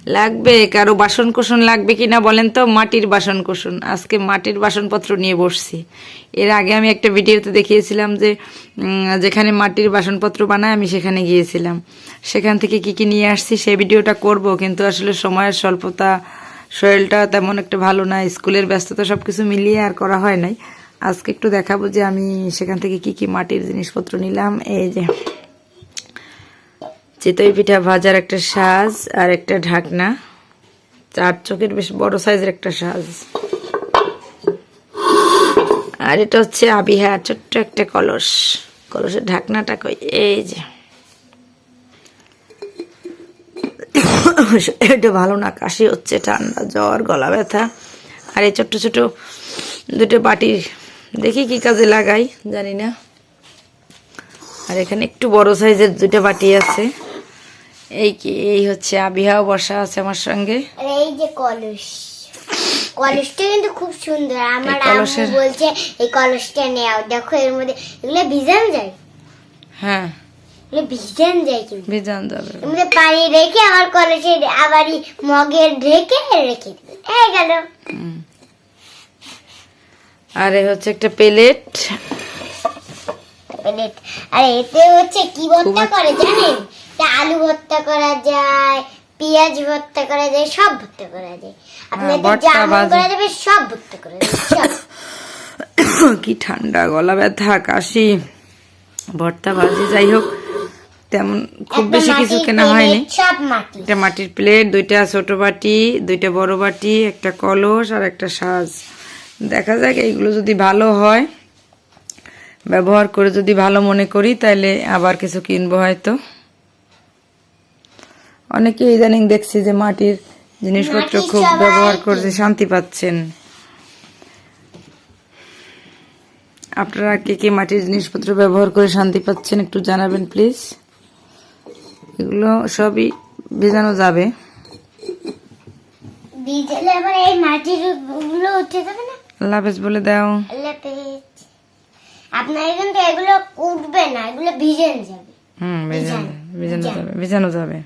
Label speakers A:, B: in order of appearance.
A: লাগবে কারো বাসন কোসন লাগবে কিনা বলেন তো? মাটির বাসন কোসন, আজকে মাটির বাসনপত্র নিয়ে বসছি। এর আগে আমি একটা ভিডিওতে দেখিয়েছিলাম যে যেখানে মাটির বাসনপত্র বানায় আমি সেখানে গিয়েছিলাম, সেখান থেকে কি কি নিয়ে আসছি সেই ভিডিওটা করব, কিন্তু আসলে সময়ের স্বল্পতা, শরীরটা তেমন একটা ভালো না, স্কুলের ব্যস্ততা সব কিছু মিলিয়ে আর করা হয় নাই। আজকে একটু দেখাবো যে আমি সেখান থেকে কি কি মাটির জিনিসপত্র নিলাম। এই যে চিতই পিঠা ভাজার একটা সাজ আর একটা ঢাকনা, 4 চোখের বেশ বড় সাইজের একটা সাজ, আর এটা হচ্ছে আবিহা ছোট্ট একটা কলস, কলসের ঢাকনাটা কই, এই যে এটা ভালো না, কাশি হচ্ছে, ঠান্ডা, জ্বর, গলা ব্যথা। আর এই ছোট্ট ছোট দুটো বাটি দেখি কি কাজে লাগাই জানি না। আর এখানে একটু বড় সাইজের 2টা বাটি আছে। এই কি, এই হচ্ছে আবিহাও বসা আছে আমার সঙ্গে।
B: এই যে কলস, কলসটা কিন্তু খুব সুন্দর। আমার আম্মু বলছে এই কলসটা নেও, দেখো এর মধ্যে এগুলো ভিজান যায়।
A: হ্যাঁ,
B: এগুলো ভিজান যায়, কিন্তু
A: ভিজান যাবে।
B: এর মধ্যে পানি রেখে আমার কলসে আবার মগে ঢেকে রেখে দিবে, এই গেল।
A: আর এই হচ্ছে একটা প্লেট,
B: প্লেট। আর এতে হচ্ছে কি ভর্তা করে জানেন? আলু ভর্তা করা যায়, পেঁয়াজ ভর্তা করা যায়, সব ভর্তা করা যায়। আপনাদের জামুন করা যাবে, সব ভর্তা করা যাবে, সব।
A: কি ঠান্ডা, গলা ব্যথা, কাশি, ভর্তা ভাজি, যাই হোক তেমন খুব বেশি কিছু কেনা হয়নি।
B: সব মাটি।
A: একটা মাটির প্লেট, 2টা ছোট বাটি, 2টা বড় বাটি, একটা কলস আর একটা সাজ। দেখা যাক এইগুলো যদি ভালো হয়, ব্যবহার করে যদি ভালো মনে করি, তাহলে আবার কিছু কিনবো হয়তো। অনেকে ইদানিং দেখছি যে মাটির জিনিসপত্র খুব ব্যবহার করতে শান্তি পাচ্ছেন। আপনারা কে কে মাটির জিনিসপত্র ব্যবহার করে শান্তি পাচ্ছেন একটু জানাবেন প্লিজ। এগুলো সবই ভেজানো যাবে,
B: ভিজালে আবার এই মাটির গুলো উঠে যাবে না।
A: আল্লাহ হাফেজ বলে দাও।
B: আল্লাহ হাফেজ। আপনার কিন্তু এগুলো উঠবে না, এগুলো ভিজে যাবে।
A: ভিজানো যাবে, ভিজানো যাবে।